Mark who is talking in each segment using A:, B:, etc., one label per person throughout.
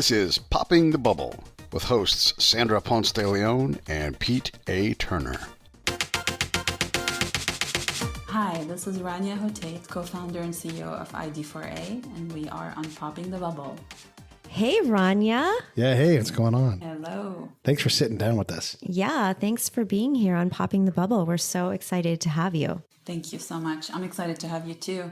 A: This is Popping the Bubble with hosts Sandra Ponce de Leon and Pete A. Turner.
B: Hi, this is Rania Hoteit, co-founder and CEO of ID4A, and we are on Popping the Bubble.
C: Hey, Rania.
D: Yeah, hey, what's going on?
B: Hello.
D: Thanks for sitting down with us.
C: Yeah, thanks for being here on Popping the Bubble. We're so excited to have you.
B: Thank you so much. I'm excited to have you too.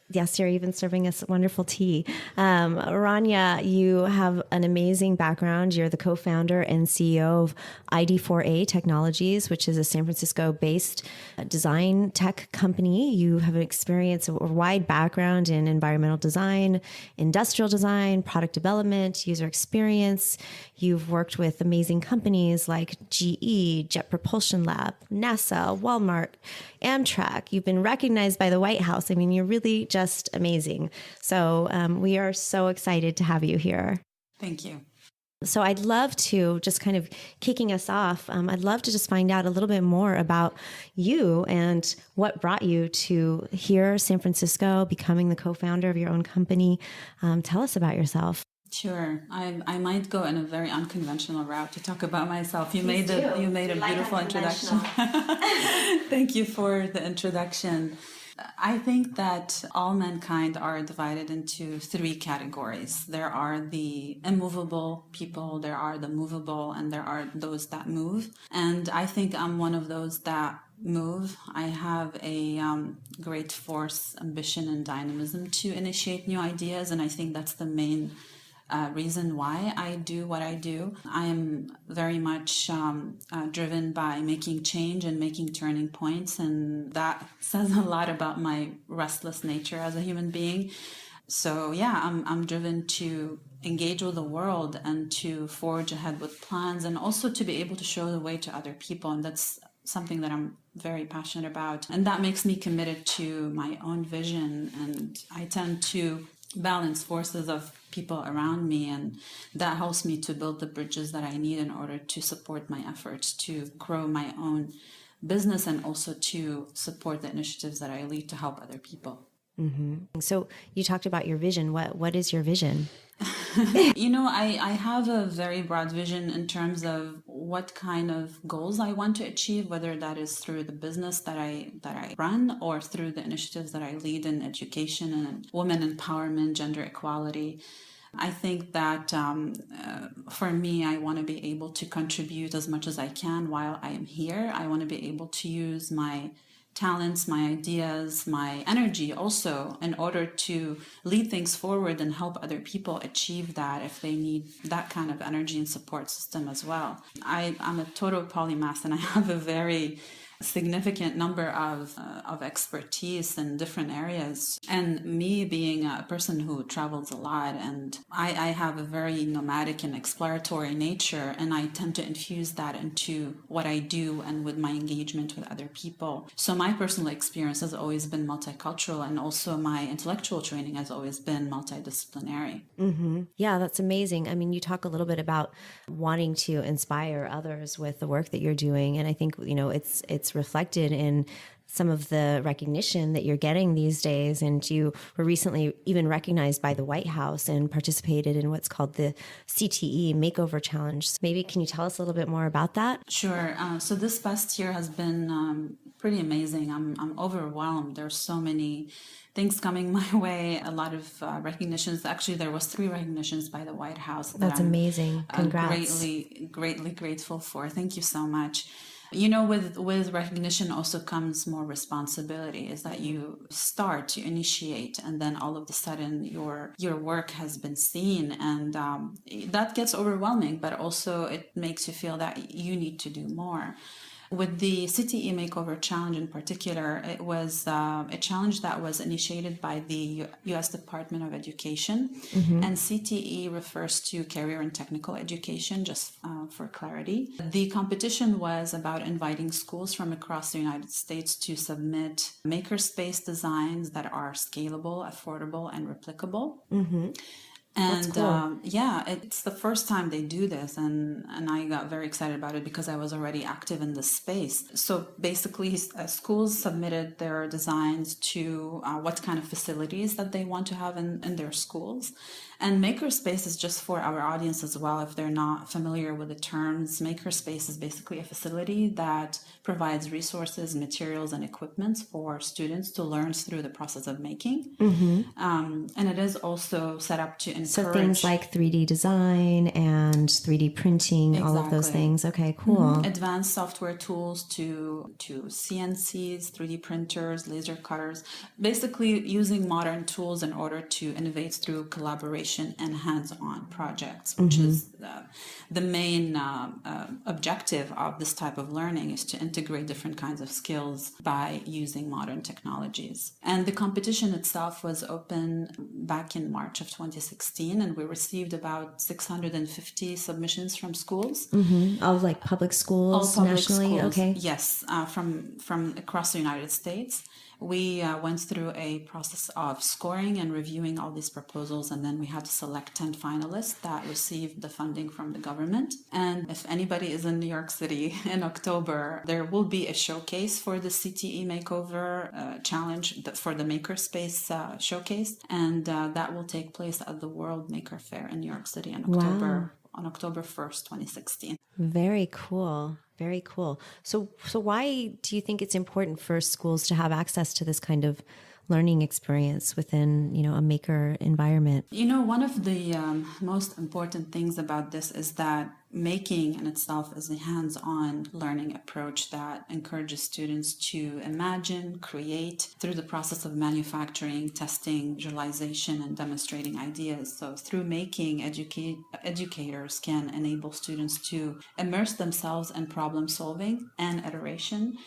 C: Yes, you're even serving us wonderful tea. Rania, you have an amazing background. You're the co-founder and CEO of ID4A Technologies, which is a San Francisco-based design tech company. You have an experience, a wide background in environmental design, industrial design, product development, user experience. You've worked with amazing companies like GE, Jet Propulsion Lab, NASA, Walmart, Amtrak. You've been recognized by the White House. I mean, you're really just amazing. So we are so excited to have you here.
B: Thank you.
C: So I'd love to, just kind of kicking us off, I'd love to just find out a little bit more about you and what brought you to here, San Francisco, becoming the co-founder of your own company. Tell us about yourself.
B: Sure. I might go in a very unconventional route to talk about myself. You made a beautiful introduction. Thank you for the introduction. I think that all mankind are divided into three categories. There are the immovable people, there are the movable, and there are those that move. And I think I'm one of those that move. I have a great force, ambition, and dynamism to initiate new ideas. And I think that's the main reason why I do what I do. I am very much driven by making change and making turning points, and that says a lot about my restless nature as a human being. So yeah, I'm driven to engage with the world and to forge ahead with plans, and also to be able to show the way to other people, and that's something that I'm very passionate about. And that makes me committed to my own vision, and I tend to balance forces of people around me, and that helps me to build the bridges that I need in order to support my efforts to grow my own business and also to support the initiatives that I lead to help other people.
C: Mm-hmm. So you talked about your vision. What is your vision?
B: I have a very broad vision in terms of what kind of goals I want to achieve, whether that is through the business that I run or through the initiatives that I lead in education and women empowerment, gender equality. I think that for me, I want to be able to contribute as much as I can while I am here. I want to be able to use my talents, my ideas, my energy also in order to lead things forward and help other people achieve that if they need that kind of energy and support system as well. I'm a total polymath, and I have a very significant number of expertise in different areas. And me being a person who travels a lot, and I have a very nomadic and exploratory nature, and I tend to infuse that into what I do and with my engagement with other people. So my personal experience has always been multicultural, and also my intellectual training has always been multidisciplinary.
C: Mm-hmm. Yeah, that's amazing. I mean, you talk a little bit about wanting to inspire others with the work that you're doing. And I think, it's reflected in some of the recognition that you're getting these days. And you were recently even recognized by the White House and participated in what's called the CTE Makeover Challenge. So maybe can you tell us a little bit more about that?
B: Sure. So this past year has been pretty amazing. I'm overwhelmed. There's so many things coming my way, a lot of recognitions. Actually, there was 3 recognitions by the White House.
C: That's amazing. Congrats.
B: Greatly grateful for. Thank you so much. With recognition also comes more responsibility, is that you start, you initiate, and then all of a sudden your work has been seen, and that gets overwhelming, but also it makes you feel that you need to do more. With the CTE Makeover Challenge in particular, it was a challenge that was initiated by the U.S. Department of Education. Mm-hmm. And CTE refers to career and technical education, just for clarity. The competition was about inviting schools from across the United States to submit makerspace designs that are scalable, affordable, and replicable. Mm-hmm. And
C: cool.
B: it's the first time they do this, and I got very excited about it because I was already active in this space. So basically, schools submitted their designs to what kind of facilities that they want to have in their schools. And Makerspace is just for our audience as well, if they're not familiar with the terms. Makerspace is basically a facility that provides resources, materials, and equipment for students to learn through the process of making. And it is also set up to encourage...
C: So things like 3D design and 3D printing, all of those things. Okay, cool.
B: Advanced software tools to CNCs, 3D printers, laser cutters, basically using modern tools in order to innovate through collaboration and hands-on projects, which is the main objective of this type of learning, is to integrate different kinds of skills by using modern technologies. And the competition itself was open back in March of 2016, and we received about 650 submissions from schools.
C: Of like public schools,
B: All public
C: nationally?
B: schools,
C: Okay.
B: yes, from across the United States. We went through a process of scoring and reviewing all these proposals, and then we had to select 10 finalists that received the funding from the government. And if anybody is in New York City in October, there will be a showcase for the CTE Makeover Challenge, for the Makerspace showcase, and that will take place at the World Maker Fair in New York City in October. On October 1st, 2016.
C: Very cool. Very cool. So why do you think it's important for schools to have access to this kind of learning experience within, a maker environment?
B: One of the most important things about this is that making in itself is a hands-on learning approach that encourages students to imagine, create through the process of manufacturing, testing, visualization, and demonstrating ideas. So through making, educators can enable students to immerse themselves in problem solving and iteration.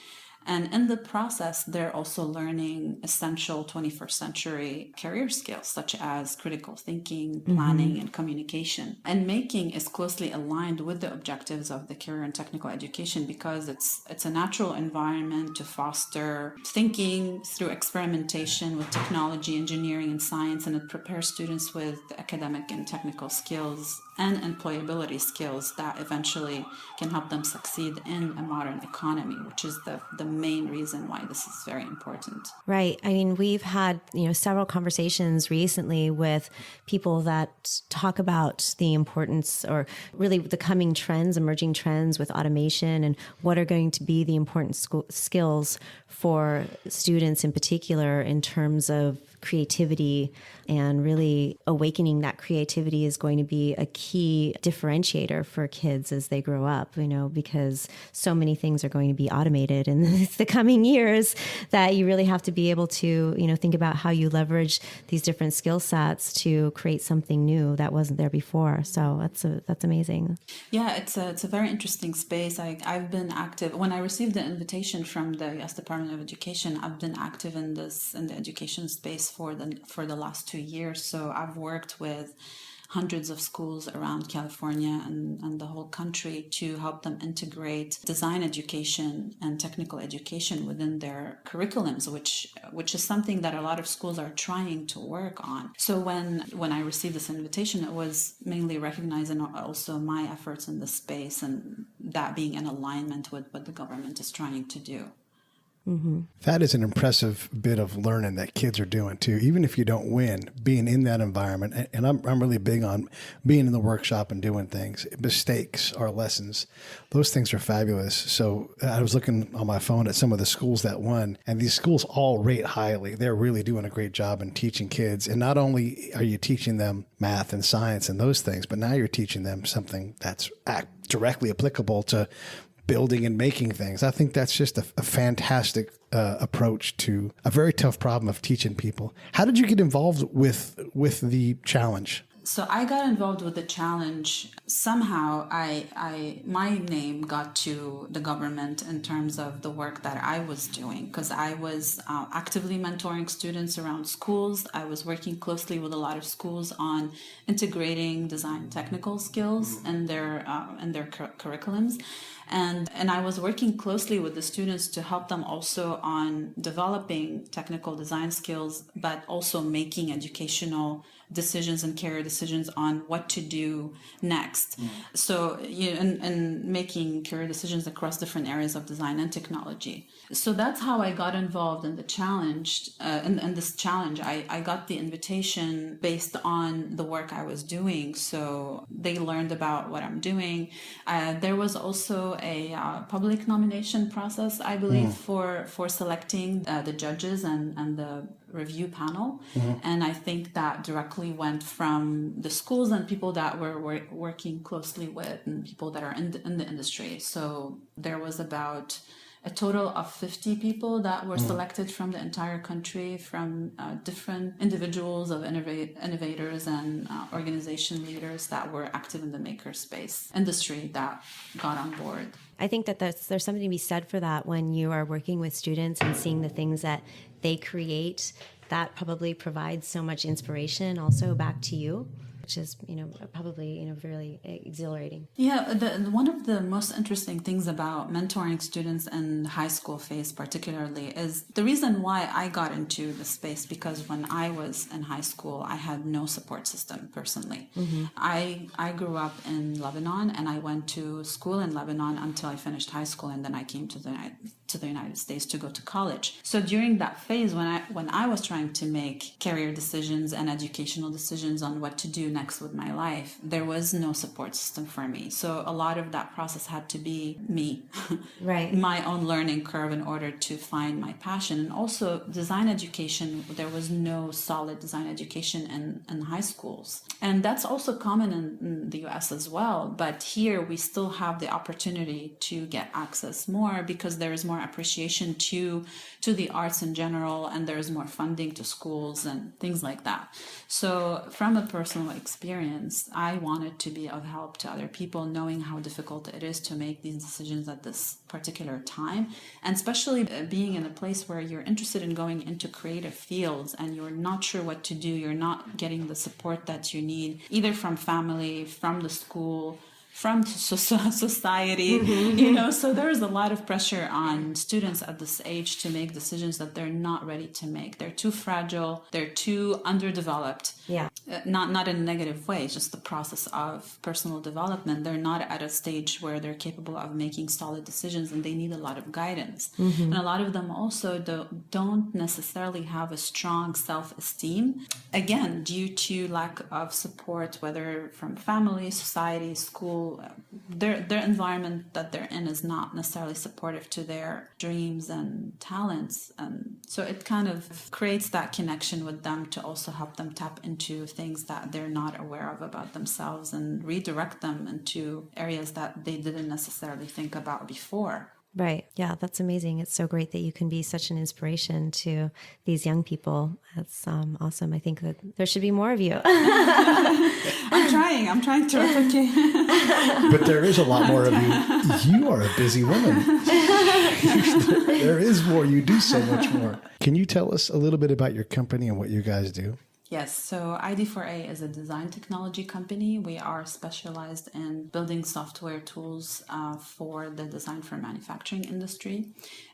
B: And in the process, they're also learning essential 21st century career skills, such as critical thinking, planning, and communication. And making is closely aligned with the objectives of the career and technical education because it's a natural environment to foster thinking through experimentation with technology, engineering, and science, and it prepares students with academic and technical skills and employability skills that eventually can help them succeed in a modern economy, which is the main reason why this is very important.
C: Right. I mean, we've had, several conversations recently with people that talk about the importance or really the coming trends, emerging trends with automation and what are going to be the important skills for students in particular in terms of creativity, and really awakening that creativity is going to be a key differentiator for kids as they grow up, because so many things are going to be automated in the coming years that you really have to be able to, think about how you leverage these different skill sets to create something new that wasn't there before. So that's amazing.
B: Yeah, it's a very interesting space. I've been active when I received the invitation from the U.S. Department of Education. I've been active in the education space for the last 2 years. So I've worked with hundreds of schools around California and the whole country to help them integrate design education and technical education within their curriculums, which is something that a lot of schools are trying to work on. So when I received this invitation, it was mainly recognizing also my efforts in this space and that being in alignment with what the government is trying to do.
D: Mm-hmm. That is an impressive bit of learning that kids are doing too. Even if you don't win, being in that environment, and I'm really big on being in the workshop and doing things. Mistakes are lessons. Those things are fabulous. So I was looking on my phone at some of the schools that won, and these schools all rate highly. They're really doing a great job in teaching kids. And not only are you teaching them math and science and those things, but now you're teaching them something that's directly applicable to building and making things. I think that's just a fantastic approach to a very tough problem of teaching people. How did you get involved with the challenge?
B: So I got involved with the challenge. Somehow my name got to the government in terms of the work that I was doing, because I was actively mentoring students around schools. I was working closely with a lot of schools on integrating design technical skills in their curriculums. And I was working closely with the students to help them also on developing technical design skills, but also making educational decisions and career decisions on what to do next. So, and making career decisions across different areas of design and technology. So that's how I got involved in the challenge. In this challenge, I got the invitation based on the work I was doing. So they learned about what I'm doing. There was also a public nomination process, I believe, for selecting the judges and the review panel. And I think that directly went from the schools and people that we're working closely with and people that are in the industry. So there was about a total of 50 people that were selected from the entire country, from different individuals of innovators and organization leaders that were active in the makerspace industry that got on board.
C: I think that there's something to be said for that when you are working with students and seeing the things that they create. That probably provides so much inspiration also back to you, which is, probably, really exhilarating.
B: Yeah, one of the most interesting things about mentoring students in high school phase particularly is the reason why I got into the space, because when I was in high school, I had no support system personally. I grew up in Lebanon and I went to school in Lebanon until I finished high school, and then I came to the United States to go to college. So during that phase, when I was trying to make career decisions and educational decisions on what to do next with my life, there was no support system for me. So a lot of that process had to be me,
C: right?
B: My own learning curve in order to find my passion. And also design education, there was no solid design education in high schools. And that's also common in the US as well. But here we still have the opportunity to get access more because there is more appreciation to the arts in general, and there's more funding to schools and things like that. So from a personal experience, I wanted to be of help to other people, knowing how difficult it is to make these decisions at this particular time, and especially being in a place where you're interested in going into creative fields and you're not sure what to do, you're not getting the support that you need, either from family, from the school, from society, so there's a lot of pressure on students at this age to make decisions that they're not ready to make. They're too fragile, they're too underdeveloped.
C: Yeah.
B: Not in a negative way, it's just the process of personal development. They're not at a stage where they're capable of making solid decisions, and they need a lot of guidance. And a lot of them also don't necessarily have a strong self-esteem, again, due to lack of support, whether from family, society, school. Their environment that they're in is not necessarily supportive to their dreams and talents. And so it kind of creates that connection with them to also help them tap into things that they're not aware of about themselves and redirect them into areas that they didn't necessarily think about before.
C: Right. Yeah, that's amazing. It's so great that you can be such an inspiration to these young people. That's awesome. I think that there should be more of you.
B: I'm trying to replicate.
D: But there is a lot more of you. You are a busy woman. There is more. You do so much more. Can you tell us a little bit about your company and what you guys do?
B: Yes, so ID4A is a design technology company. We are specialized in building software tools for the design for manufacturing industry.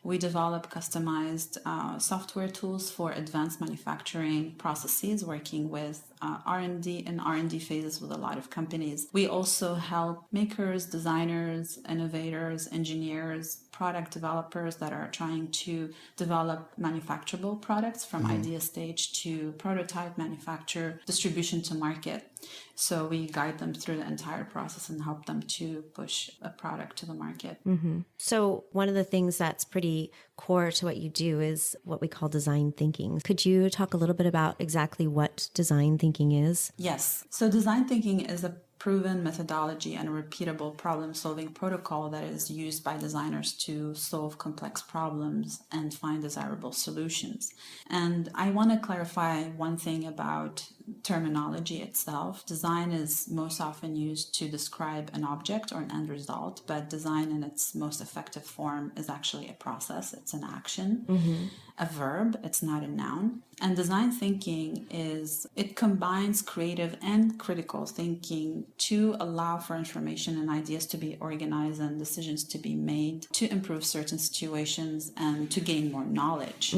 B: We develop customized software tools for advanced manufacturing processes, working with R&D and R&D phases with a lot of companies. We also help makers, designers, innovators, engineers, product developers that are trying to develop manufacturable products from idea stage to prototype, manufacture, distribution to market. So we guide them through the entire process and help them to push a product to the market.
C: So one of the things that's pretty core to what you do is what we call design thinking. Could you talk a little bit about exactly what design thinking is?
B: Yes. So design thinking is a proven methodology and a repeatable problem-solving protocol that is used by designers to solve complex problems and find desirable solutions. And I want to clarify one thing about terminology itself. Design is most often used to describe an object or an end result, but design in its most effective form is actually a process. It's an action, a verb. It's not a noun. And design thinking it combines creative and critical thinking to allow for information and ideas to be organized and decisions to be made to improve certain situations and to gain more knowledge.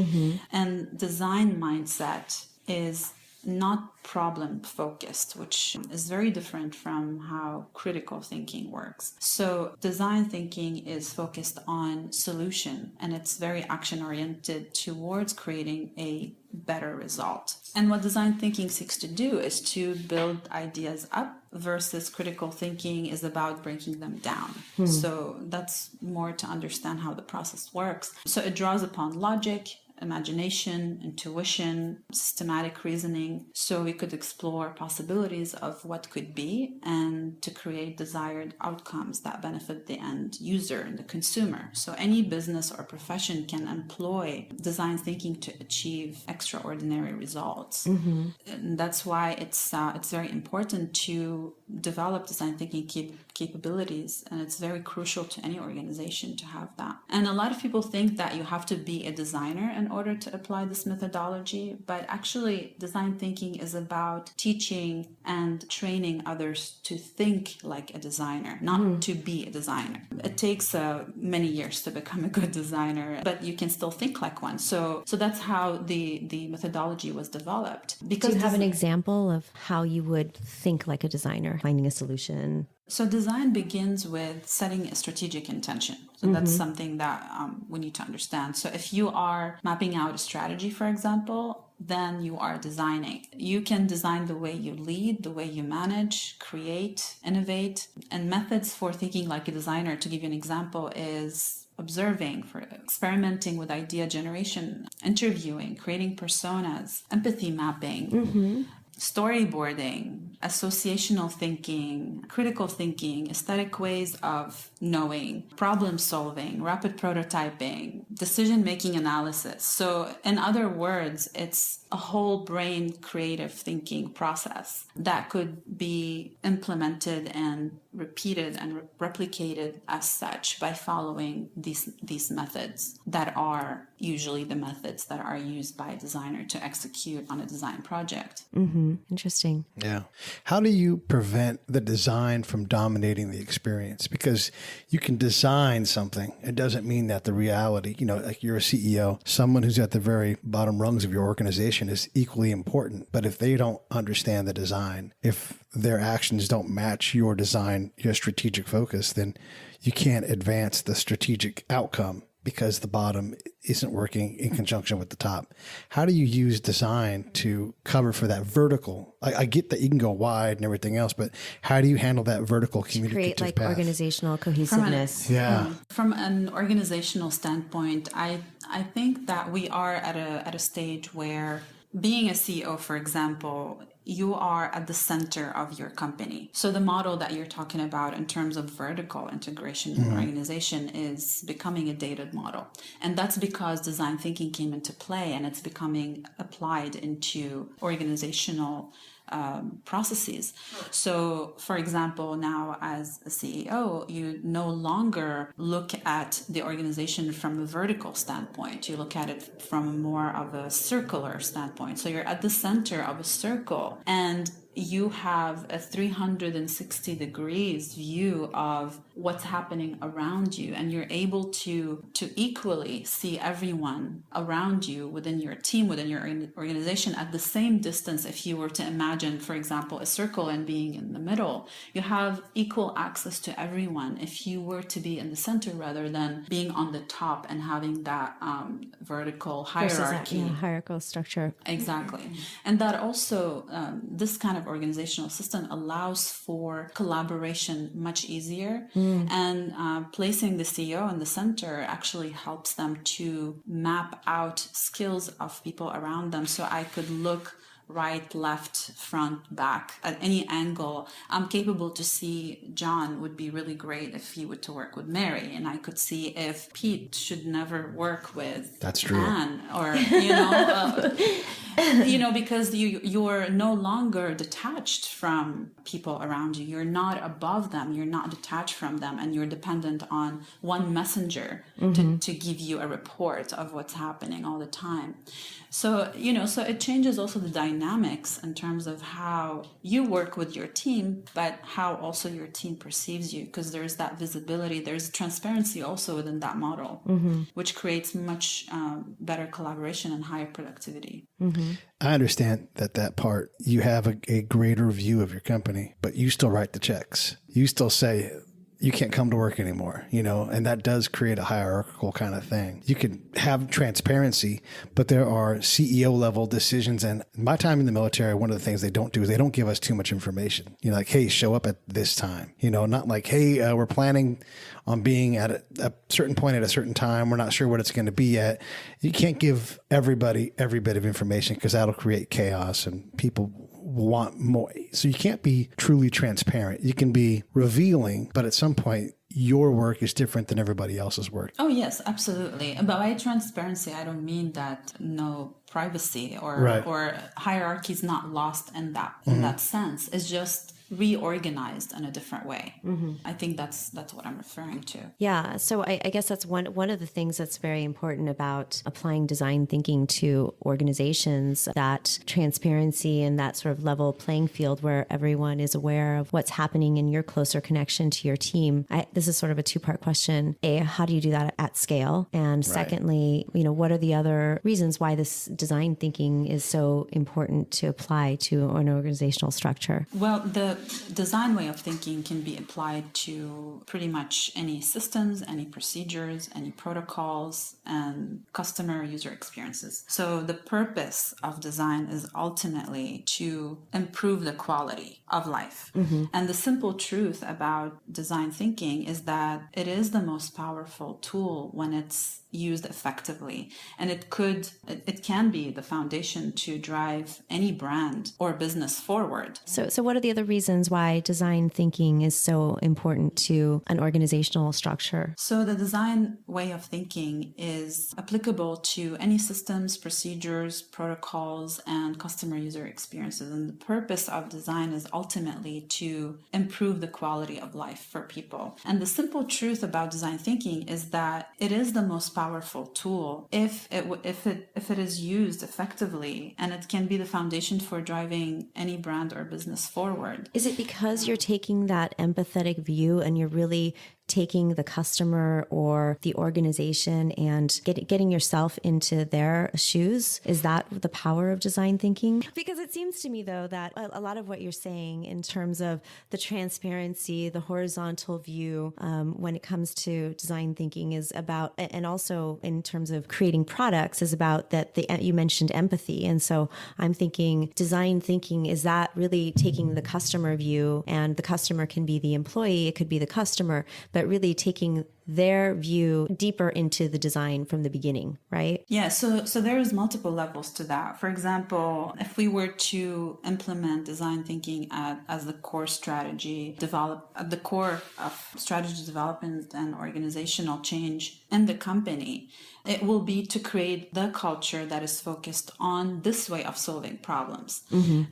B: And design mindset is not problem focused, which is very different from how critical thinking works. So design thinking is focused on solution, and it's very action oriented towards creating a better result. And what design thinking seeks to do is to build ideas up, versus critical thinking is about breaking them down. So that's more to understand how the process works. So it draws upon logic, imagination, intuition, systematic reasoning, so we could explore possibilities of what could be and to create desired outcomes that benefit the end user and the consumer. So any business or profession can employ design thinking to achieve extraordinary results. And that's why it's very important to develop design thinking capabilities, and it's very crucial to any organization to have that. And a lot of people think that you have to be a designer in order to apply this methodology, but actually design thinking is about teaching and training others to think like a designer, not to be a designer. It takes many years to become a good designer, but you can still think like one. So that's how the methodology was developed. Because
C: do you have an example of how you would think like a designer, finding a solution?
B: So design begins with setting a strategic intention. So that's something that we need to understand. So if you are mapping out a strategy, for example, then you are designing. You can design the way you lead, the way you manage, create, innovate. And methods for thinking like a designer, to give you an example, is observing, for experimenting with idea generation, interviewing, creating personas, empathy mapping, storyboarding, associational thinking, critical thinking, aesthetic ways of knowing, problem solving, rapid prototyping, decision-making analysis. So in other words, it's a whole brain creative thinking process that could be implemented and repeated and replicated as such by following these methods that are usually the methods that are used by a designer to execute on a design project.
C: Interesting.
D: Yeah. How do you prevent the design from dominating the experience? Because you can design something. It doesn't mean that the reality, like you're a CEO, someone who's at the very bottom rungs of your organization is equally important. But if they don't understand the design, if their actions don't match your design, your strategic focus, then you can't advance the strategic outcome, because the bottom isn't working in conjunction with the top. How do you use design to cover for that vertical? I get that you can go wide and everything else, but how do you handle that vertical communicative
C: Create like
D: path?
C: organizational cohesiveness.
B: From an organizational standpoint, I think that we are at a stage where being a CEO, for example, you are at the center of your company. So the model that you're talking about in terms of vertical integration in an organization is becoming a dated model. And that's because design thinking came into play and it's becoming applied into organizational processes. So, for example, now as a CEO, you no longer look at the organization from a vertical standpoint. You look at it from more of a circular standpoint. So you're at the center of a circle and you have a 360 degrees view of what's happening around you, and you're able to equally see everyone around you within your team, within your organization at the same distance. If you were to imagine, for example, a circle and being in the middle, you have equal access to everyone if you were to be in the center rather than being on the top and having that vertical hierarchy.
C: Hierarchical structure.
B: Exactly. And that also, this kind of organizational system allows for collaboration much easier. And placing the CEO in the center actually helps them to map out skills of people around them. So I could look right, left, front, back, at any angle. I'm capable to see John would be really great if he were to work with Mary, and I could see if Pete should never work with Anne, or because you're no longer detached from people around you. You're not above them. You're not detached from them, and you're dependent on one messenger to give you a report of what's happening all the time. So, so it changes also the dynamics in terms of how you work with your team, but how also your team perceives you, because there's that visibility, there's transparency also within that model, which creates much better collaboration and higher productivity.
D: I understand that part, you have a greater view of your company, but you still write the checks. You still say, you can't come to work anymore, and that does create a hierarchical kind of thing. You can have transparency, but there are CEO level decisions. And my time in the military, one of the things they don't do is they don't give us too much information. Like, hey, show up at this time, not like, hey, we're planning on being at a certain point at a certain time. We're not sure what it's going to be yet. You can't give everybody every bit of information because that'll create chaos and people want more. So you can't be truly transparent. You can be revealing, but at some point, your work is different than everybody else's work.
B: Oh, yes, absolutely. But by transparency, I don't mean that no privacy or hierarchy is not lost in that sense. It's just reorganized in a different way. I think that's what I'm referring to.
C: Yeah. So I guess that's one of the things that's very important about applying design thinking to organizations, that transparency and that sort of level playing field where everyone is aware of what's happening in your closer connection to your team. This is sort of a two-part question. A, how do you do that at scale? And secondly, what are the other reasons why this design thinking is so important to apply to an organizational structure?
B: Well, the design way of thinking can be applied to pretty much any systems, any procedures, any protocols, and customer user experiences. So the purpose of design is ultimately to improve the quality of life. And the simple truth about design thinking is that it is the most powerful tool when it's used effectively, and it can be the foundation to drive any brand or business forward.
C: So what are the other reasons why design thinking is so important to an organizational structure?
B: So the design way of thinking is applicable to any systems, procedures, protocols, and customer user experiences. And the purpose of design is ultimately to improve the quality of life for people. And the simple truth about design thinking is that it is the most powerful tool if it is used effectively, and it can be the foundation for driving any brand or business forward.
C: Is it because you're taking that empathetic view and you're really taking the customer or the organization and getting yourself into their shoes? Is that the power of design thinking? Because it seems to me, though, that a lot of what you're saying in terms of the transparency, the horizontal view, when it comes to design thinking is about, and also in terms of creating products, is about that you mentioned empathy. And so I'm thinking design thinking, is that really taking the customer view, and the customer can be the employee, it could be the customer, but really taking their view deeper into the design from the beginning, right?
B: Yeah, so there's multiple levels to that. For example, if we were to implement design thinking as the core strategy, at the core of strategy development and organizational change in the company, it will be to create the culture that is focused on this way of solving problems.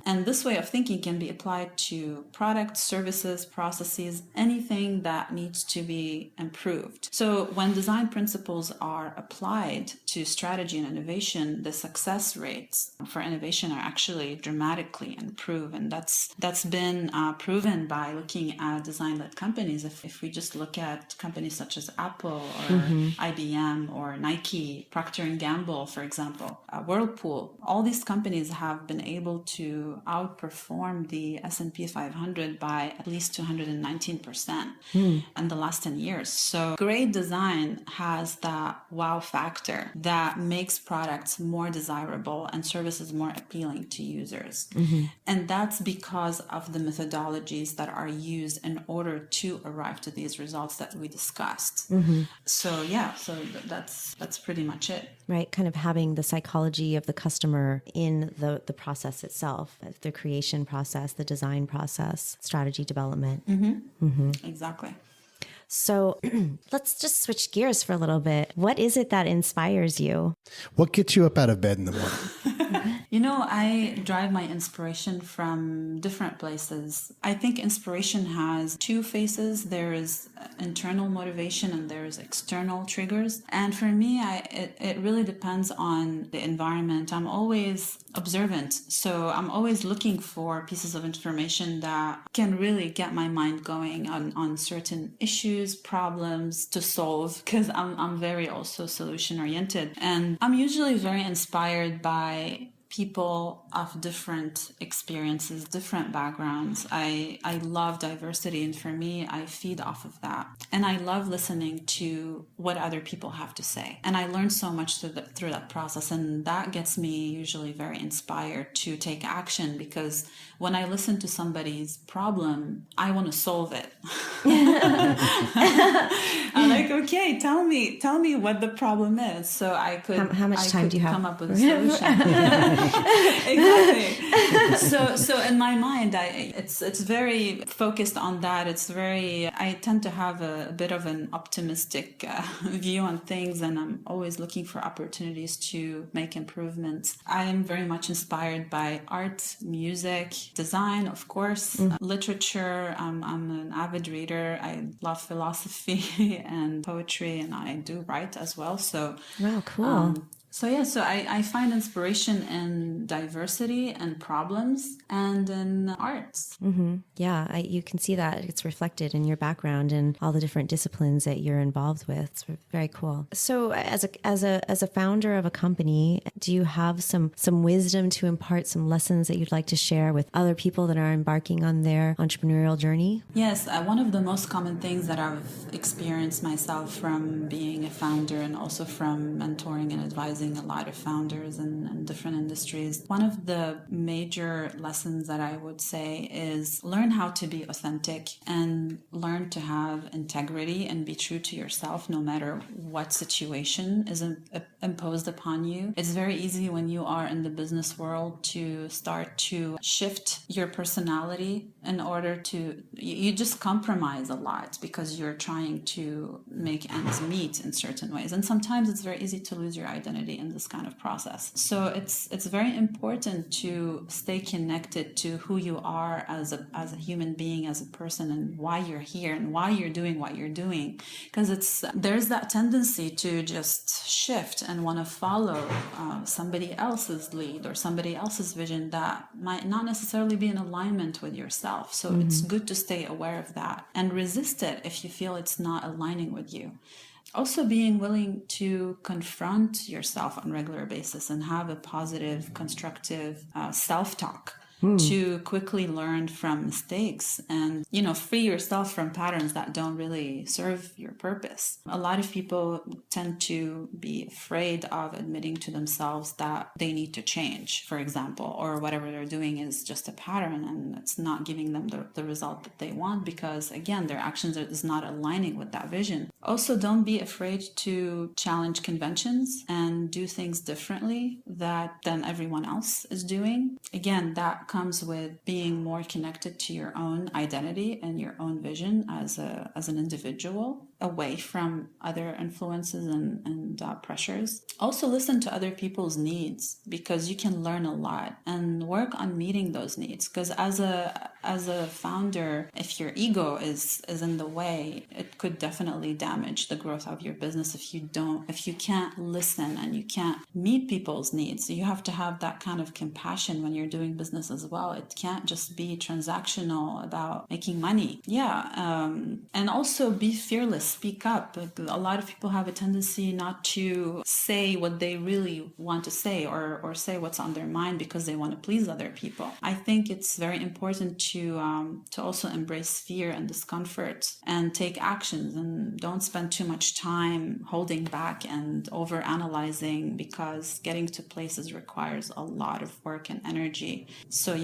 B: And this way of thinking can be applied to products, services, processes, anything that needs to be improved. So when design principles are applied to strategy and innovation, the success rates for innovation are actually dramatically improved. And that's been proven by looking at design-led companies. If we just look at companies such as Apple or IBM or Nike, Procter & Gamble, for example, Whirlpool, all these companies have been able to outperform the S&P 500 by at least 219% in the last 10 years. So great design has that wow factor that makes products more desirable and services more appealing to users. And that's because of the methodologies that are used in order to arrive to these results that we discussed. So that's pretty much it.
C: Right, kind of having the psychology of the customer in the process itself, the creation process, the design process, strategy development.
B: Exactly.
C: So let's just switch gears for a little bit. What is it that inspires you?
D: What gets you up out of bed in the morning?
B: I drive my inspiration from different places. I think inspiration has two faces. There is internal motivation and there is external triggers. And for me, it really depends on the environment. I'm always observant. So I'm always looking for pieces of information that can really get my mind going on certain issues, problems to solve, because I'm very also solution oriented. And I'm usually very inspired by people of different experiences, different backgrounds. I love diversity, and for me, I feed off of that. And I love listening to what other people have to say. And I learned so much through that process, and that gets me usually very inspired to take action, because when I listen to somebody's problem, I want to solve it. I'm like, okay, tell me what the problem is, so I could.
C: How much time do you have?
B: Come up with a solution. Exactly. So in my mind, it's very focused on that. I tend to have a bit of an optimistic view on things, and I'm always looking for opportunities to make improvements. I am very much inspired by art, music, design, of course, literature. I'm an avid reader. I love philosophy and poetry, and I do write as well. So
C: wow, cool.
B: So I find inspiration in diversity and problems and in arts.
C: Mm-hmm. Yeah, you can see that it's reflected in your background and all the different disciplines that you're involved with. It's very cool. So as a founder of a company, do you have some wisdom to impart, some lessons that you'd like to share with other people that are embarking on their entrepreneurial journey?
B: Yes, one of the most common things that I've experienced myself from being a founder and also from mentoring and advising a lot of founders in different industries. One of the major lessons that I would say is learn how to be authentic and learn to have integrity and be true to yourself no matter what situation is imposed upon you. It's very easy when you are in the business world to start to shift your personality in order to, you just compromise a lot because you're trying to make ends meet in certain ways. And sometimes it's very easy to lose your identity in this kind of process. So it's very important to stay connected to who you are as a human being, as a person, and why you're here and why you're doing what you're doing. Because there's that tendency to just shift and want to follow somebody else's lead or somebody else's vision that might not necessarily be in alignment with yourself. So it's good to stay aware of that and resist it if you feel it's not aligning with you. Also being willing to confront yourself on a regular basis and have a positive, constructive self-talk to quickly learn from mistakes and, free yourself from patterns that don't really serve your purpose. A lot of people tend to be afraid of admitting to themselves that they need to change, for example, or whatever they're doing is just a pattern and it's not giving them the result that they want because, again, their actions is not aligning with that vision. Also, don't be afraid to challenge conventions and do things differently than everyone else is doing. Again, that comes with being more connected to your own identity and your own vision as an individual, away from other influences and pressures. Also listen to other people's needs because you can learn a lot and work on meeting those needs. Because as a founder, if your ego is in the way, it could definitely damage the growth of your business if you can't listen and you can't meet people's needs. You have to have that kind of compassion when you're doing business as well. It can't just be transactional about making money. And also be fearless. Speak up. A lot of people have a tendency not to say what they really want to say or say what's on their mind because they want to please other people. I think it's very important to also embrace fear and discomfort and take actions and don't spend too much time holding back and over analyzing because getting to places requires a lot of work and energy. So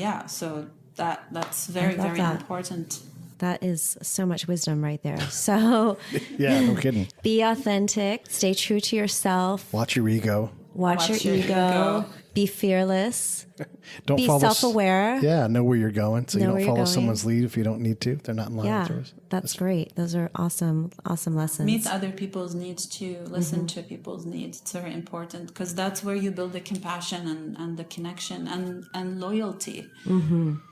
B: that's very, very important.
C: That is so much wisdom right there. So
D: yeah, no kidding.
C: Be authentic, stay true to yourself.
D: Watch your ego.
C: Watch your ego. Be fearless.
D: Don't
C: be
D: follow
C: self-aware.
D: Yeah, know where you're going. So you don't follow someone's lead if you don't need to. If they're not in line with yours.
C: That's great. Those are awesome lessons.
B: Meet other people's needs too. Listen to people's needs. It's very important because that's where you build the compassion and the connection and loyalty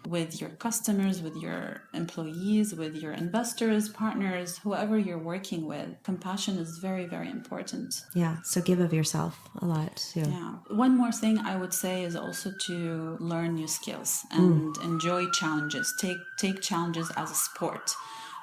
B: with your customers, with your employees, with your investors, partners, whoever you're working with. Compassion is very, very important.
C: Yeah. So give of yourself a lot too.
B: Yeah. One more thing I would say is also to learn new skills and enjoy challenges. Take challenges as a sport,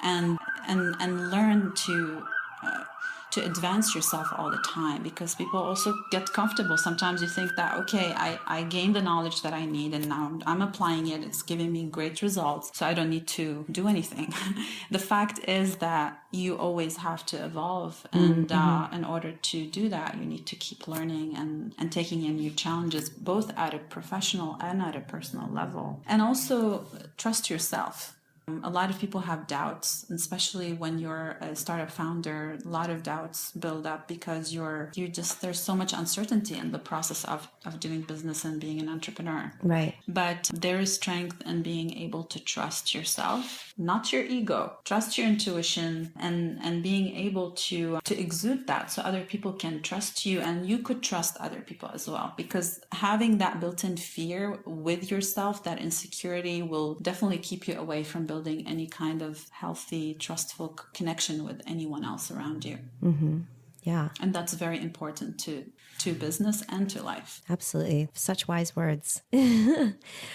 B: and learn to to advance yourself all the time, because people also get comfortable. Sometimes you think that, okay, I gained the knowledge that I need and now I'm applying it. It's giving me great results, so I don't need to do anything. The fact is that you always have to evolve. And in order to do that, you need to keep learning and taking in new challenges, both at a professional and at a personal level. And also trust yourself. A lot of people have doubts, especially when you're a startup founder. A lot of doubts build up because there's so much uncertainty in the process of doing business and being an entrepreneur.
C: Right.
B: But there is strength in being able to trust yourself, not your ego. Trust your intuition and being able to exude that so other people can trust you and you could trust other people as well. Because having that built-in fear with yourself, that insecurity, will definitely keep you away from building any kind of healthy, trustful connection with anyone else around you.
C: Mm-hmm. Yeah.
B: And that's very important to business and to life.
C: Absolutely. Such wise words.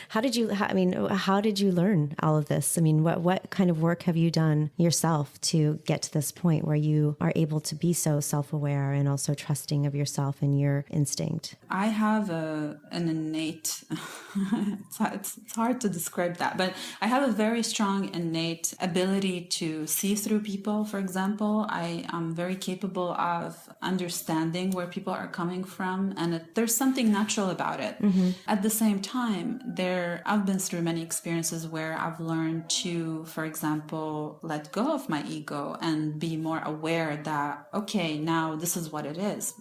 C: How did you learn all of this? I mean, what kind of work have you done yourself to get to this point where you are able to be so self-aware and also trusting of yourself and your instinct?
B: I have an innate, it's hard to describe that, but I have a very strong innate ability to see through people. For example, I am very capable of understanding where people are coming from, and there's something natural about it. Mm-hmm. At the same time, I've been through many experiences where I've learned to, for example, let go of my ego and be more aware that, okay, now this is what it is.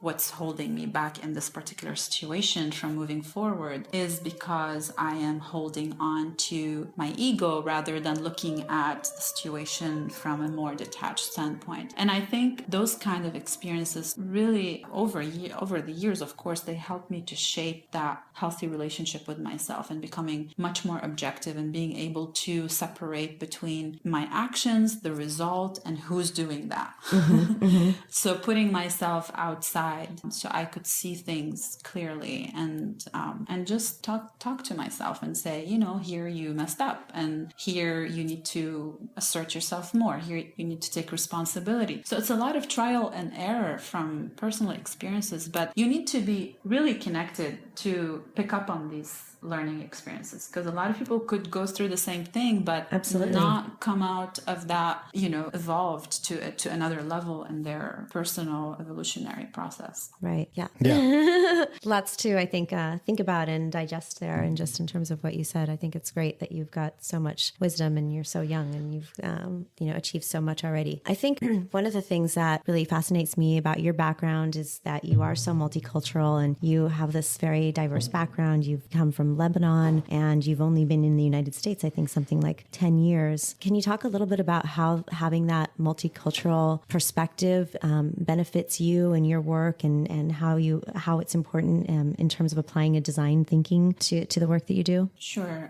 B: What's holding me back in this particular situation from moving forward is because I am holding on to my ego rather than looking at the situation from a more detached standpoint. And I think those kind of experiences really over the years, of course, they helped me to shape that healthy relationship with myself and becoming much more objective and being able to separate between my actions, the result, and who's doing that. Mm-hmm, mm-hmm. So putting myself outside so I could see things clearly and just talk to myself and say, here you messed up and here you need to assert yourself more. Here you need to take responsibility. So it's a lot of trial and error from personal experiences, but you need to be really connected to pick up on these learning experiences, because a lot of people could go through the same thing but
C: absolutely
B: not come out of that evolved to another level in their personal evolutionary process.
C: Right. Yeah. Lots to I think about and digest there. And just in terms of what you said, I think it's great that you've got so much wisdom and you're so young and you've achieved so much already. I think one of the things that really fascinates me about your background is that you are so multicultural and you have this very diverse background. You've come from Lebanon and you've only been in the United States, I think something like 10 years. Can you talk a little bit about how having that multicultural perspective benefits you and your work and how it's important in terms of applying a design thinking to the work that you do?
B: Sure.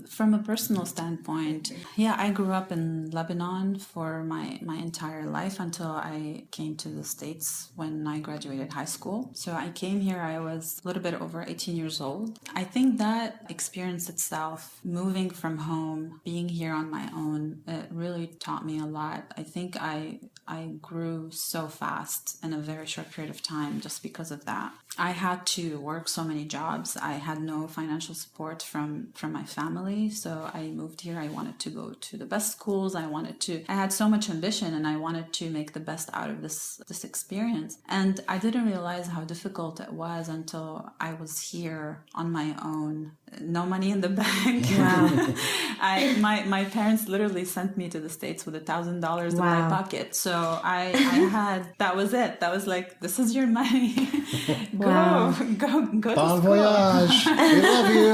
B: From a personal standpoint, I grew up in Lebanon for my entire life until I came to the States when I graduated high school. So I came here, I was a little bit over 18 years old. I think that experience itself, moving from home, being here on my own, it really taught me a lot. I think I grew so fast in a very short period of time just because of that. I had to work so many jobs. I had no financial support from my family. So I moved here. I wanted to go to the best schools. I had so much ambition and I wanted to make the best out of this experience. And I didn't realize how difficult it was until I was here on my own. No money in the bank. Wow. My parents literally sent me to the States with $1,000 in my pocket. So I had, that was it. That was like, this is your money. Go to
D: Bon
B: school.
D: voyage. We love you.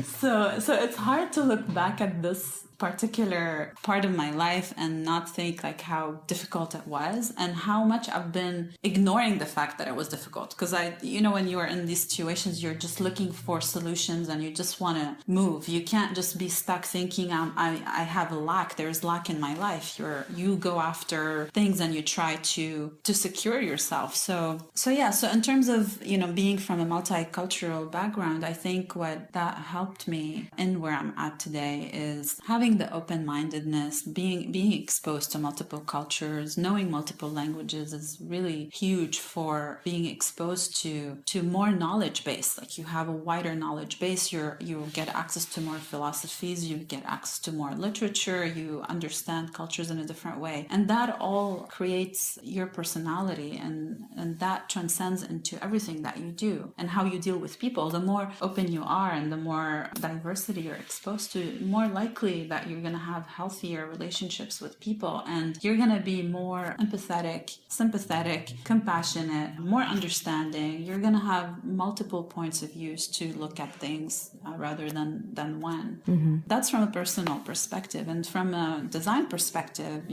B: So it's hard to look back at this particular part of my life and not think like how difficult it was and how much I've been ignoring the fact that it was difficult. Because when you are in these situations, you're just looking for solutions and you just want to move. You can't just be stuck thinking I have a lack. There's lack in my life. You go after things and you try to secure yourself. So in terms of being from a multicultural background, I think what that helped me in where I'm at today is having having the open-mindedness, being exposed to multiple cultures, knowing multiple languages is really huge for being exposed to more knowledge base. Like you have a wider knowledge base, you get access to more philosophies, you get access to more literature, you understand cultures in a different way. And that all creates your personality, and that transcends into everything that you do and how you deal with people. The more open you are and the more diversity you're exposed to, more likely that you're going to have healthier relationships with people, and you're going to be more empathetic, sympathetic, compassionate, more understanding. You're going to have multiple points of views to look at things rather than one. Mm-hmm. That's from a personal perspective. And from a design perspective,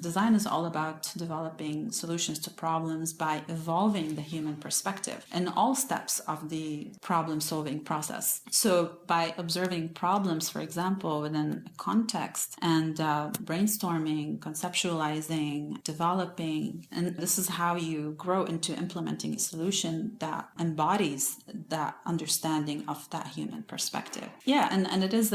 B: design is all about developing solutions to problems by evolving the human perspective in all steps of the problem-solving process. So by observing problems, for example, within a context and brainstorming, conceptualizing, developing, and this is how you grow into implementing a solution that embodies that understanding of that human perspective. Yeah, and it is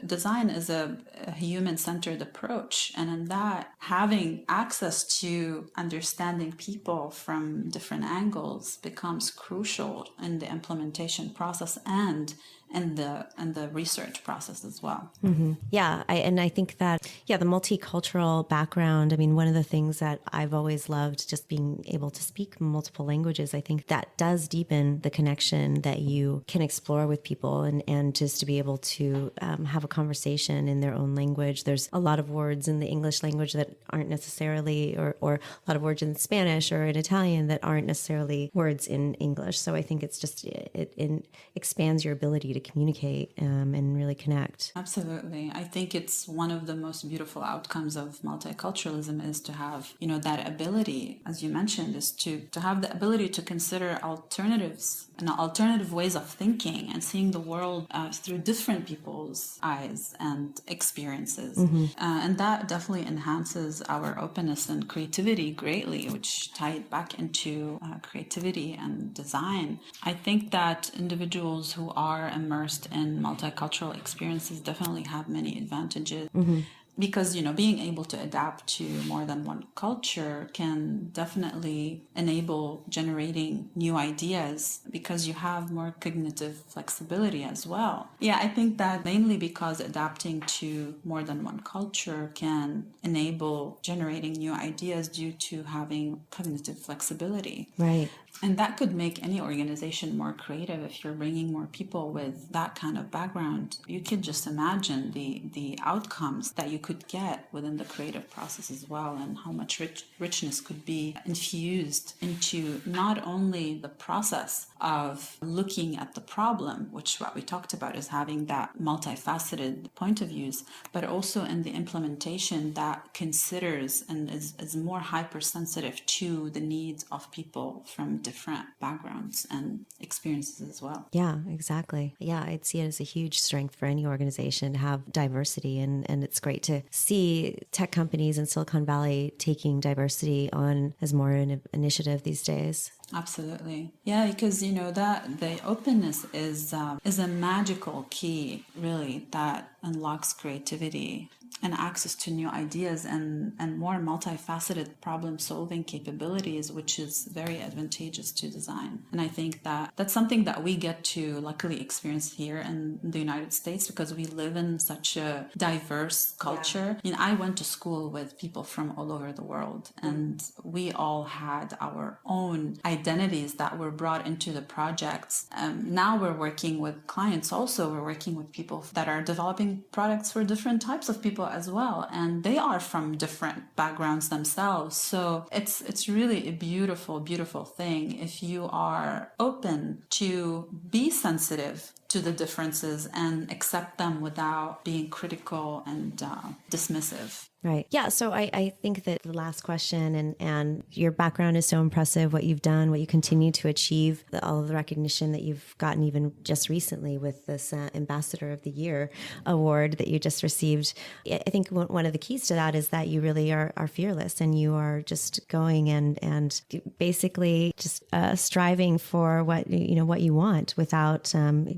B: design is a human-centered approach, and in that, having access to understanding people from different angles becomes crucial in the implementation process and in the research process as well.
C: Mm-hmm. Yeah, I think that, the multicultural background, I mean, one of the things that I've always loved, just being able to speak multiple languages, I think that does deepen the connection that you can explore with people, and just to be able to have a conversation in their own language. There's a lot of words in the English language that aren't necessarily, or a lot of words in Spanish or in Italian that aren't necessarily words in English. So I think it's just, it expands your ability to communicate and really connect.
B: Absolutely. I think it's one of the most beautiful outcomes of multiculturalism is to have, that ability, as you mentioned, is to have the ability to consider alternatives and alternative ways of thinking and seeing the world through different people's eyes and experiences. Mm-hmm. And that definitely enhances our openness and creativity greatly, which tie it back into creativity and design. I think that individuals who are immersed in multicultural experiences definitely have many advantages. Mm-hmm. Because, being able to adapt to more than one culture can definitely enable generating new ideas because you have more cognitive flexibility as well. Yeah, I think that mainly because adapting to more than one culture can enable generating new ideas due to having cognitive flexibility.
C: Right.
B: And that could make any organization more creative if you're bringing more people with that kind of background. You could just imagine the outcomes that you could get within the creative process as well, and how much richness could be infused into not only the process of looking at the problem, which what we talked about is having that multifaceted point of views, but also in the implementation that considers and is more hypersensitive to the needs of people from different backgrounds and experiences as well.
C: Yeah, exactly. Yeah, I'd see it as a huge strength for any organization to have diversity, and it's great to see tech companies in Silicon Valley taking diversity on as more an initiative these days.
B: Absolutely. Yeah, because, that the openness is a magical key, really, that unlocks creativity and access to new ideas and more multifaceted problem-solving capabilities, which is very advantageous to design. And I think that that's something that we get to luckily experience here in the United States because we live in such a diverse culture. Yeah. I went to school with people from all over the world, and we all had our own identities that were brought into the projects. Now we're working with clients also. We're working with people that are developing products for different types of people as well, and they are from different backgrounds themselves. So it's really a beautiful, beautiful thing if you are open to be sensitive to the differences and accept them without being critical and dismissive.
C: Right. Yeah. So I think that the last question and your background is so impressive, what you've done, what you continue to achieve, all of the recognition that you've gotten even just recently with this Ambassador of the Year award that you just received. I think one of the keys to that is that you really are fearless, and you are just going and basically just striving for what you want without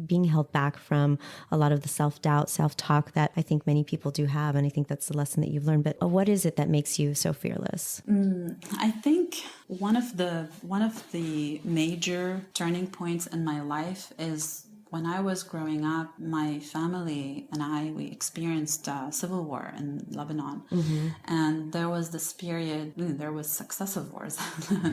C: being held back from a lot of the self-doubt, self-talk that I think many people do have. And I think that's the lesson that you've learned. But what is it that makes you so fearless?
B: I think one of the major turning points in my life is when I was growing up. My family and we experienced civil war in Lebanon, and there was this period. There was successive wars,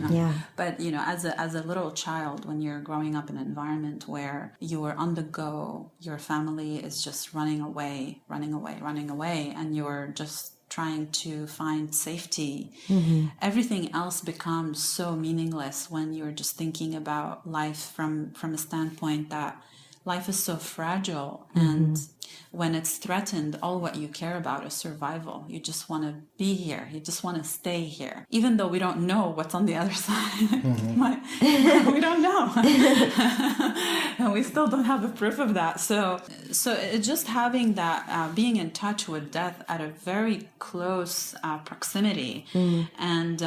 C: Yeah.
B: But as a little child, when you're growing up in an environment where you are on the go, your family is just running away, and you're just trying to find safety. Everything else becomes so meaningless when you're just thinking about life from a standpoint that life is so fragile, and when it's threatened, all what you care about is survival. You just want to be here. You just want to stay here, even though we don't know what's on the other side. We don't know. And we still don't have the proof of that. So it just having that, being in touch with death at a very close proximity, and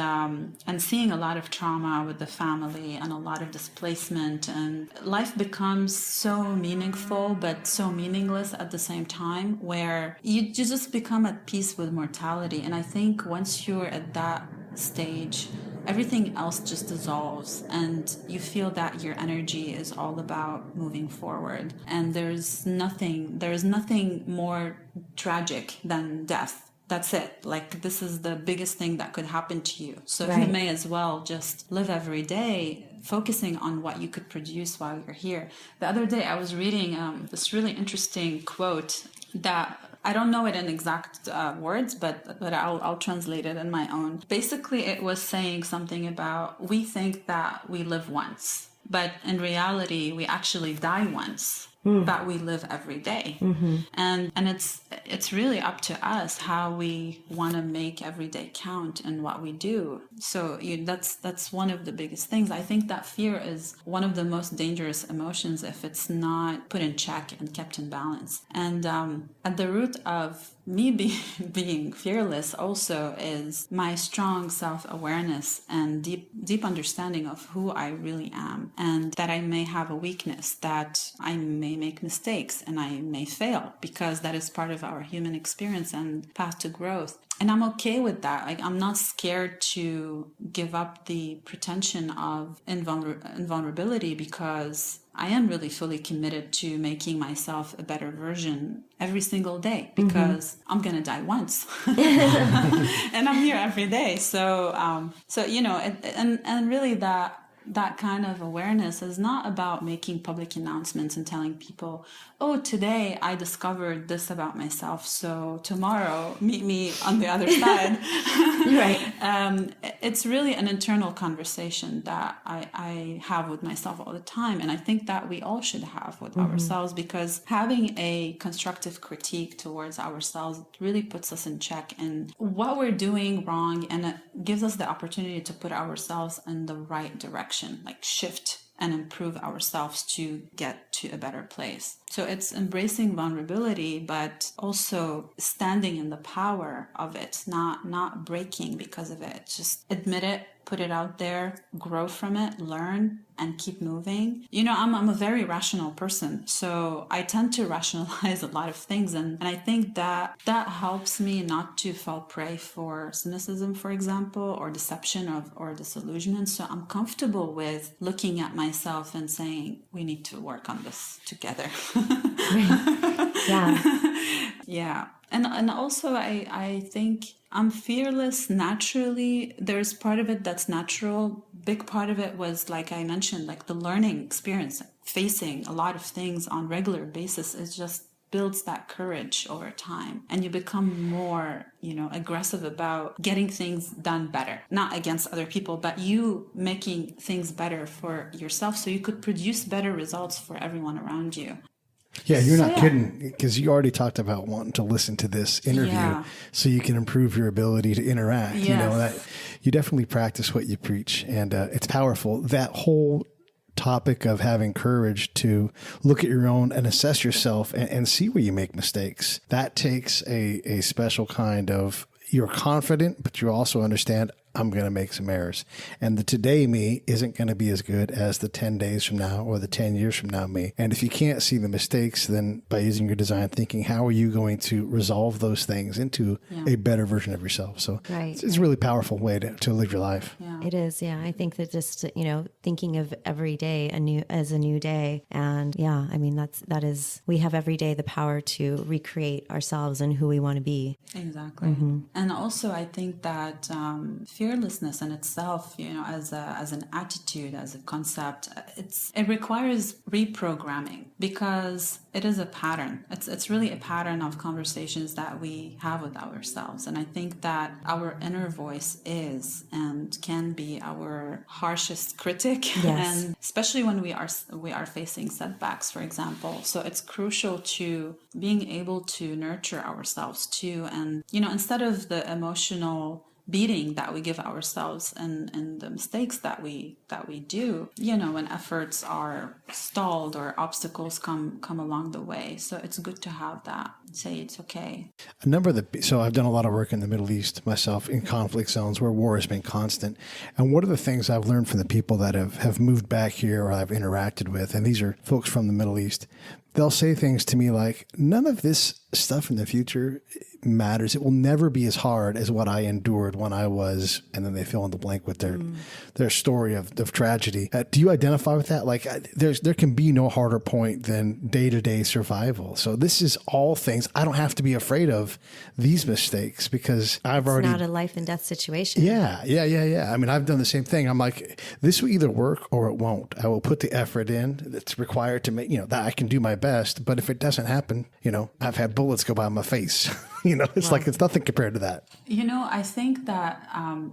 B: seeing a lot of trauma with the family and a lot of displacement, and life becomes so meaningful but so meaningless at the same time, where you just become at peace with mortality. And I think once you're at that stage, everything else just dissolves, and you feel that your energy is all about moving forward. And there's nothing more tragic than death. That's it. Like, this is the biggest thing that could happen to you. So you may as well just live every day focusing on what you could produce while you're here. The other day I was reading this really interesting quote that I don't know it in exact words, but I'll translate it in my own. Basically, it was saying something about, we think that we live once, but in reality, we actually die once. But we live every day. And it's really up to us how we want to make every day count in what we do. So that's one of the biggest things. I think that fear is one of the most dangerous emotions if it's not put in check and kept in balance. And at the root of me being fearless also is my strong self-awareness and deep understanding of who I really am, and that I may have a weakness, that I may make mistakes and I may fail, because that is part of our human experience and path to growth. And I'm okay with that. Like, I'm not scared to give up the pretension of invulnerability, because I am really fully committed to making myself a better version every single day, because I'm going to die once and I'm here every day. So and really that kind of awareness is not about making public announcements and telling people, oh, today I discovered this about myself, so tomorrow meet me on the other side. Right. It's really an internal conversation that I have with myself all the time. And I think that we all should have with ourselves, because having a constructive critique towards ourselves really puts us in check in what we're doing wrong, and it gives us the opportunity to put ourselves in the right direction, like shift and improve ourselves to get to a better place. So it's embracing vulnerability, but also standing in the power of it, not breaking because of it. Just admit it, put it out there, grow from it, learn, and keep moving. I'm a very rational person, so I tend to rationalize a lot of things, and I think that helps me not to fall prey for cynicism, for example, or deception or disillusionment. So I'm comfortable with looking at myself and saying, we need to work on this together. Yeah. And also I think I'm fearless naturally. There's part of it that's natural. Big part of it was, like I mentioned, like the learning experience, facing a lot of things on regular basis. It just builds that courage over time, and you become more, aggressive about getting things done better, not against other people, but you making things better for yourself so you could produce better results for everyone around you.
D: Yeah, you're not kidding, because you already talked about wanting to listen to this interview so you can improve your ability to interact.
B: Yes.
D: You know, that you definitely practice what you preach, and it's powerful. That whole topic of having courage to look at your own and assess yourself and see where you make mistakes. That takes a special kind of, you're confident, but you also understand, I'm going to make some errors. And the today me isn't going to be as good as the 10 days from now or the 10 years from now me. And if you can't see the mistakes, then by using your design thinking, how are you going to resolve those things into a better version of yourself? So it's a really powerful way to live your life.
B: Yeah.
C: It is. Yeah. I think that just, thinking of every day as a new day. And I mean, that is, we have every day the power to recreate ourselves and who we want to be.
B: Exactly. Mm-hmm. And also I think that, fearlessness in itself, as an attitude, as a concept, it requires reprogramming, because it is a pattern. It's really a pattern of conversations that we have with ourselves. And I think that our inner voice is and can be our harshest critic, and especially when we are facing setbacks, for example. So it's crucial to being able to nurture ourselves too, and instead of the emotional beating that we give ourselves and the mistakes that we do, when efforts are stalled or obstacles come along the way. So it's good to have that. Say it's okay.
D: So I've done a lot of work in the Middle East myself, in conflict zones where war has been constant. And one of the things I've learned from the people that have moved back here or I've interacted with, and these are folks from the Middle East, they'll say things to me like, none of this stuff in the future matters. It will never be as hard as what I endured when I was, and then they fill in the blank with their story of tragedy. Do you identify with that? Like, there can be no harder point than day-to-day survival. So this is all things I don't have to be afraid of these mistakes, because it's
C: not a life and death situation.
D: Yeah. I mean, I've done the same thing. I'm like, this will either work or it won't. I will put the effort in that's required to make, that I can do my best. But if it doesn't happen, I've had bullets go by my face. Like it's nothing compared to that.
B: I think that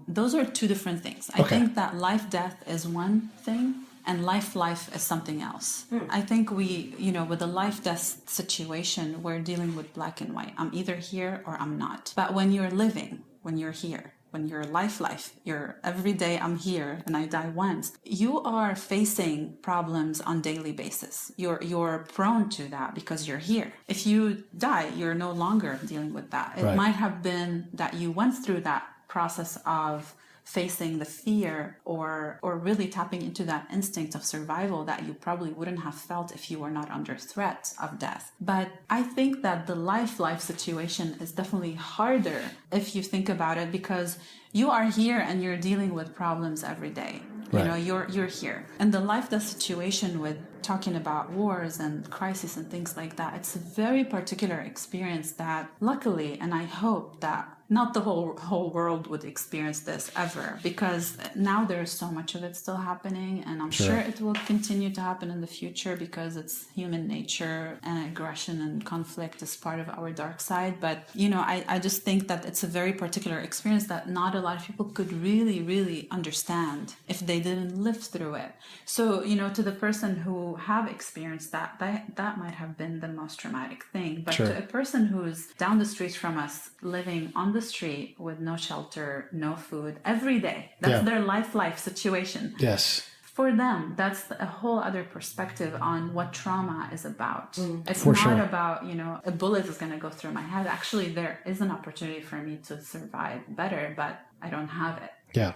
B: those are two different things. I think that life-death is one thing, and life is something else. I think we, with the life-death situation, we're dealing with black and white. I'm either here or I'm not. But when you're living, when you're here, when you're life, you're every day I'm here and I die once, you are facing problems on daily basis. You're prone to that because you're here. If you die, you're no longer dealing with that. It might have been that you went through that process of facing the fear or really tapping into that instinct of survival that you probably wouldn't have felt if you were not under threat of death. But I think that the life situation is definitely harder if you think about it, because you are here and you're dealing with problems every day. You're here. And the life-death situation, with talking about wars and crises and things like that, it's a very particular experience that luckily, and I hope that not the whole world would experience this ever, because now there's so much of it still happening, and I'm sure it will continue to happen in the future, because it's human nature, and aggression and conflict is part of our dark side. But I just think that it's a very particular experience that not a lot of people could really, really understand if they didn't live through it. So to the person who have experienced that might have been the most traumatic thing. But to a person who's down the street from us, living on the street with no shelter, no food every day, that's their life situation.
D: Yes.
B: For them, that's a whole other perspective on what trauma is about. It's
D: For
B: not
D: sure.
B: about, a bullet is going to go through my head. Actually, there is an opportunity for me to survive better, but I don't have it.
D: Yeah.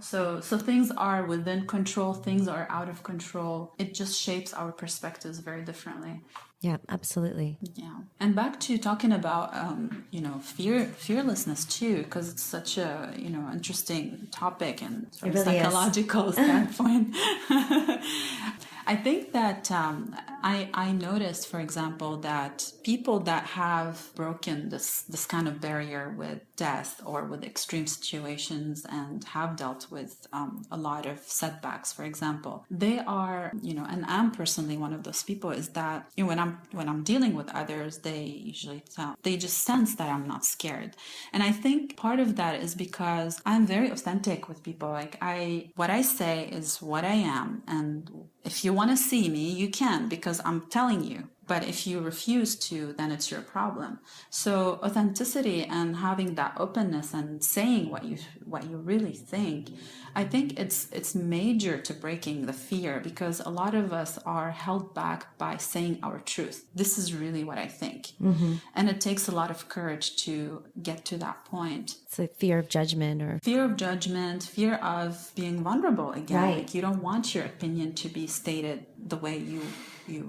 B: So things are within control, things are out of control. It just shapes our perspectives very differently.
C: Yeah, absolutely.
B: Yeah. And back to talking about, fearlessness too, because it's such a, interesting topic and from a psychological standpoint. I think that I noticed, for example, that people that have broken this kind of barrier with death or with extreme situations and have dealt with a lot of setbacks, for example, they are, and I'm personally one of those people, is that when I'm dealing with others, they just sense that I'm not scared. And I think part of that is because I'm very authentic with people. Like what I say is what I am, and if you want to see me, you can, because because I'm telling you. But if you refuse to, then it's your problem. So authenticity and having that openness and saying what you really think, I think it's major to breaking the fear, because a lot of us are held back by saying our truth. This is really what I think. And it takes a lot of courage to get to that point.
C: It's like fear of judgment, or
B: fear of being vulnerable again.
C: Right.
B: Like, you don't want your opinion to be stated the way you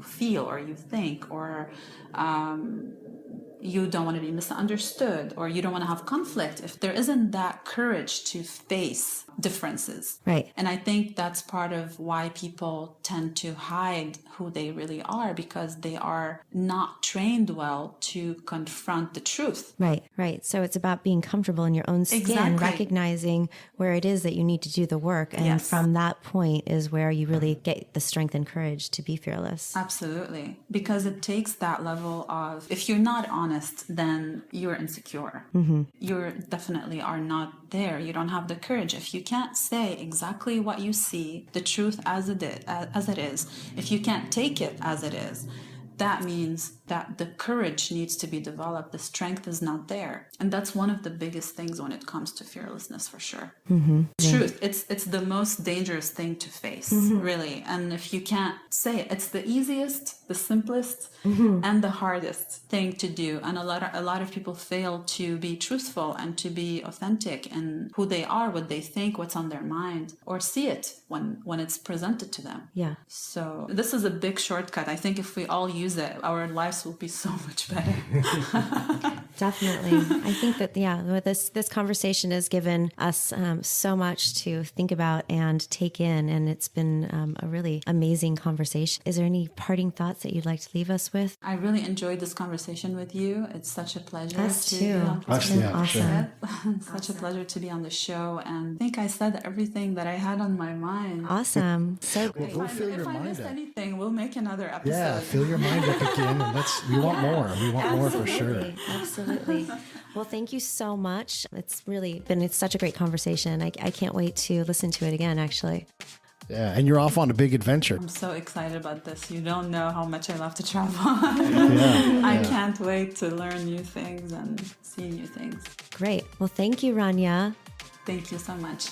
B: feel or you think, or you don't want to be misunderstood, or you don't want to have conflict if there isn't that courage to face differences.
C: Right.
B: And I think that's part of why people tend to hide who they really are, because they are not trained well to confront the truth.
C: Right. So it's about being comfortable in your own skin,
B: Exactly.
C: recognizing where it is that you need to do the work. And
B: Yes.
C: from that point is where you really get the strength and courage to be fearless.
B: Absolutely. Because it takes that level of, if you're not honest, then you're insecure. You definitely are not there. You don't have the courage. If you can't say exactly what you see, the truth as it is, if you can't take it as it is, that means that the courage needs to be developed. The strength is not there. And that's one of the biggest things when it comes to fearlessness, for sure. Truth. It's the most dangerous thing to face, really. And if you can't say it, it's the easiest, the simplest, and the hardest thing to do. And a lot of people fail to be truthful and to be authentic in who they are, what they think, what's on their mind, or see it when it's presented to them.
C: Yeah.
B: So this is a big shortcut. I think if we all use it, our lives will be so much better.
C: Definitely. I think that, this conversation has given us so much to think about and take in, and it's been a really amazing conversation. Is there any parting thoughts that you'd like to leave us with?
B: I really enjoyed this conversation with you. It's such a pleasure
C: Us
B: to
C: too.
B: be on
D: Us, yeah,
C: Awesome.
B: Such a pleasure to be on the show, and I think I said everything that I had on my mind.
C: Awesome. So great.
D: We'll fill your
B: If I
D: mind
B: missed
D: up.
B: anything, we'll make another episode.
D: Yeah, fill your mind up again, and we want more. We want more for sure.
C: Absolutely. Well, thank you so much. It's really been such a great conversation. I can't wait to listen to it again, actually.
D: Yeah, and you're off on a big adventure.
B: I'm so excited about this. You don't know how much I love to travel. I can't wait to learn new things and see new things.
C: Great. Well, thank you, Rania.
B: Thank you so much.